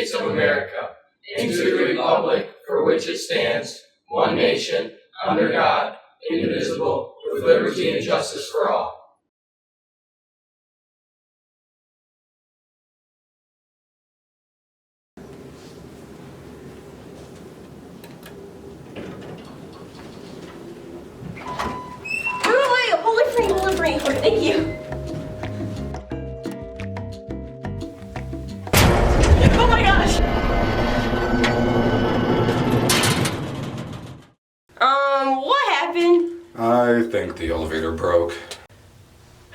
States of America, and to the republic for which it stands, one nation, under God, indivisible, with liberty and justice for all. Holy thank you. Oh my gosh. What happened? I think the elevator broke.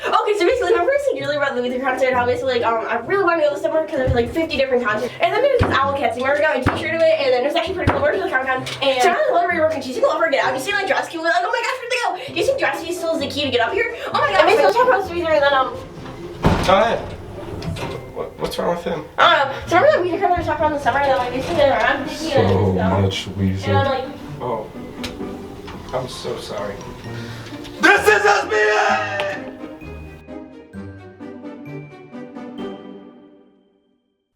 Okay, so basically, my person really about the Luther concert, how basically, I really wanted to go this summer because there's like 50 different concerts. And then there's this owl cat, so you remember got my t-shirt of it, and then it was actually pretty cool. We're to the countdown, and so I'm on the elevator working, she's gonna over get out. And you see like Droski, we're like, oh my gosh, where'd they go? Do you think Droski still is the key to get up here? Oh my god, I'm basically supposed to be there, and then Go ahead. What's wrong with him? I don't know. So remember that we kind of talked about in the summer, and then like, basically, I'm busy and Much Weezer. and I'm like, Oh, I'm so sorry. This is SBN!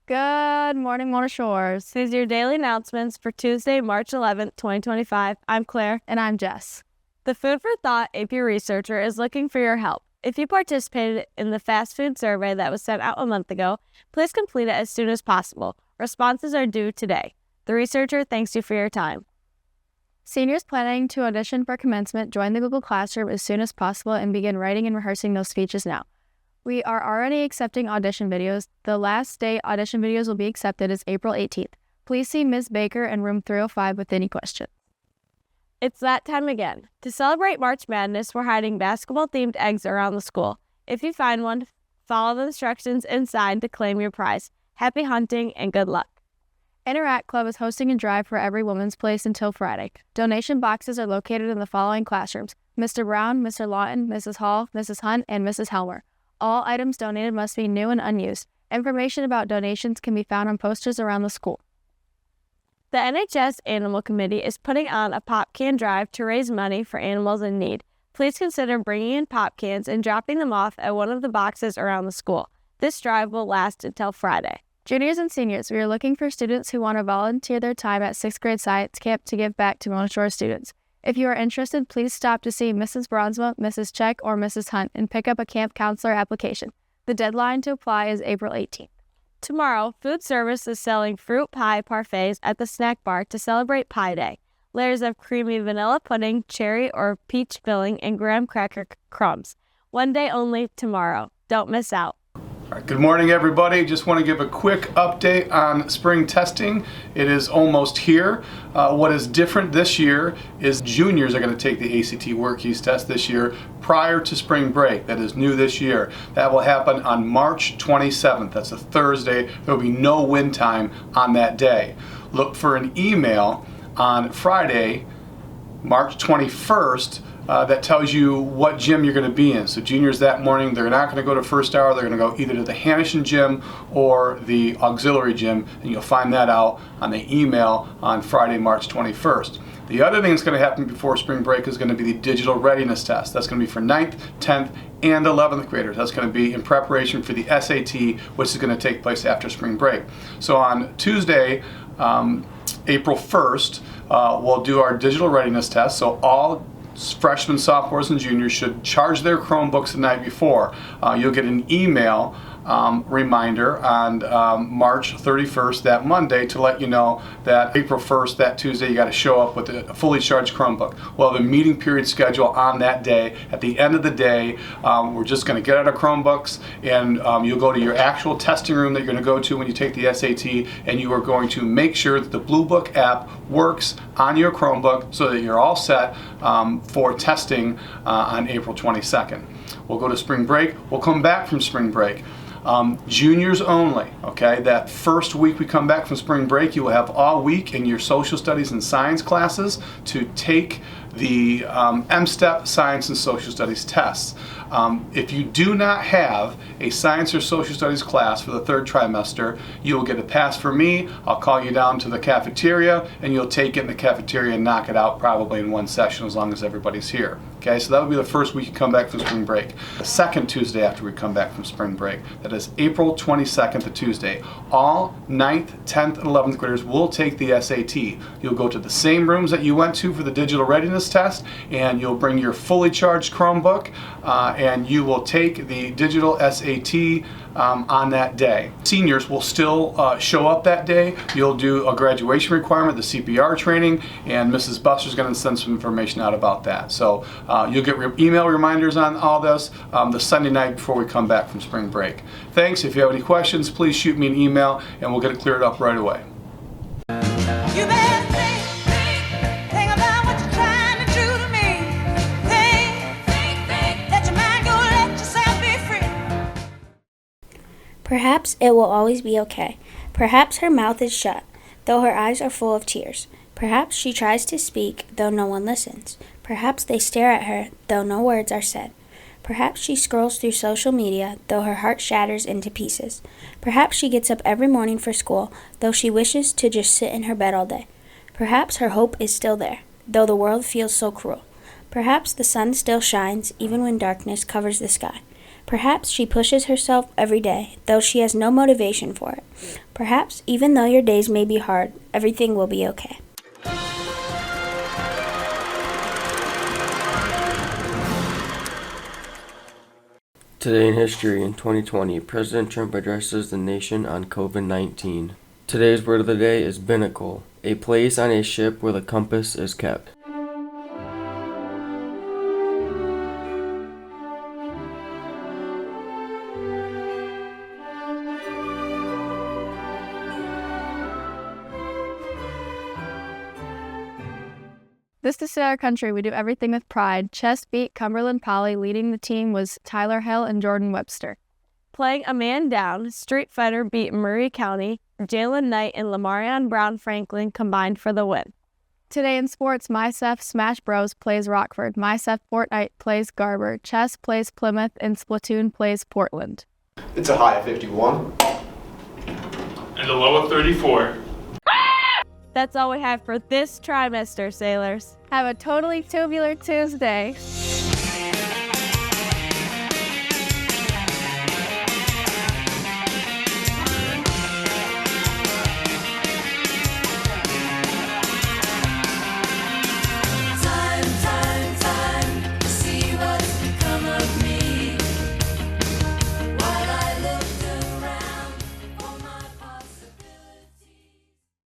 Good morning, Mona Shores. Here's your daily announcements for Tuesday, March 11th, 2025. I'm Claire. And I'm Jess. The Food for Thought AP researcher is looking for your help. If you participated in the fast food survey that was sent out a month ago, please complete it as soon as possible. Responses are due today. The researcher thanks you for your time. Seniors planning to audition for commencement, join the Google Classroom as soon as possible and begin writing and rehearsing those speeches now. We are already accepting audition videos. The last day audition videos will be accepted is April 18th. Please see Ms. Baker in room 305 with any questions. It's that time again. To celebrate March Madness, we're hiding basketball-themed eggs around the school. If you find one, follow the instructions inside to claim your prize. Happy hunting and good luck. Interact Club is hosting a drive for Every Woman's Place until Friday. Donation boxes are located in the following classrooms: Mr. Brown, Mr. Lawton, Mrs. Hall, Mrs. Hunt, and Mrs. Helmer. All items donated must be new and unused. Information about donations can be found on posters around the school. The NHS Animal Committee is putting on a pop can drive to raise money for animals in need. Please consider bringing in pop cans and dropping them off at one of the boxes around the school. This drive will last until Friday. Juniors and seniors, we are looking for students who want to volunteer their time at 6th grade science camp to give back to Mona Shore students. If you are interested, please stop to see Mrs. Bronsma, Mrs. Check, or Mrs. Hunt and pick up a camp counselor application. The deadline to apply is April 18th. Tomorrow, food service is selling fruit pie parfaits at the snack bar to celebrate Pie Day. Layers of creamy vanilla pudding, cherry or peach filling, and graham cracker crumbs. One day only tomorrow. Don't miss out. All right, good morning, everybody. Just want to give a quick update on spring testing. It is almost here. What is different this year is juniors are going to take the ACT WorkKeys test this year prior to spring break. That is new this year. That will happen on March 27th. That's a Thursday. There will be no win time on that day. Look for an email on Friday, March 21st, that tells you what gym you're going to be in. So juniors that morning, they're not going to go to first hour. They're going to go either to the Hannischen gym or the auxiliary gym, and you'll find that out on the email on Friday, March 21st. The other thing that's going to happen before spring break is going to be the digital readiness test. That's going to be for 9th, 10th, and 11th graders. That's going to be in preparation for the SAT, which is going to take place after spring break. So on Tuesday, April 1st, we'll do our digital readiness test. So all freshmen, sophomores, and juniors should charge their Chromebooks the night before. You'll get an email reminder on March 31st, that Monday, to let you know that April 1st, that Tuesday, you got to show up with a fully charged Chromebook. We'll have a meeting period schedule on that day. At the end of the day, we're just going to get out our Chromebooks, and you'll go to your actual testing room that you're going to go to when you take the SAT, and you are going to make sure that the Blue Book app works on your Chromebook so that you're all set for testing on April 22nd. We'll go to spring break. We'll come back from spring break. Juniors only, okay? That first week we come back from spring break, you will have all week in your social studies and science classes to take the M-STEP science and social studies tests. If you do not have a science or social studies class for the third trimester, you will get a pass from me. I'll call you down to the cafeteria and you'll take it in the cafeteria and knock it out probably in one session as long as everybody's here. Okay, so that would be the first week you come back from spring break. The second Tuesday after we come back from spring break, that is April 22nd to Tuesday, all 9th, 10th, and 11th graders will take the SAT. You'll go to the same rooms that you went to for the digital readiness test, and you'll bring your fully charged Chromebook, and you will take the digital SAT on that day. Seniors will still show up that day. You'll do a graduation requirement, the CPR training, and Mrs. Buster's going to send some information out about that. So you'll get email reminders on all this the Sunday night before we come back from spring break. Thanks. If you have any questions, please shoot me an email and we'll get it cleared up right away. You better think about what you're trying to do to me. Think, let your mind go, let yourself be free. Perhaps it will always be okay. Perhaps her mouth is shut, though her eyes are full of tears. Perhaps she tries to speak, though no one listens. Perhaps they stare at her, though no words are said. Perhaps she scrolls through social media, though her heart shatters into pieces. Perhaps she gets up every morning for school, though she wishes to just sit in her bed all day. Perhaps her hope is still there, though the world feels so cruel. Perhaps the sun still shines, even when darkness covers the sky. Perhaps she pushes herself every day, though she has no motivation for it. Perhaps, even though your days may be hard, everything will be okay. Today in history, in 2020, President Trump addresses the nation on COVID-19. Today's word of the day is binnacle, a place on a ship where the compass is kept. This is our country. We do everything with pride. Chess beat Cumberland Poly. Leading the team was Tyler Hill and Jordan Webster. Playing a man down, Street Fighter beat Murray County. Jalen Knight and Lamarion Brown Franklin combined for the win. Today in sports, MySef Smash Bros. Plays Rockford. MySef Fortnite plays Garber. Chess plays Plymouth. And Splatoon plays Portland. It's a high of 51. And a low of 34. That's all we have for this trimester, sailors. Have a totally tubular Tuesday.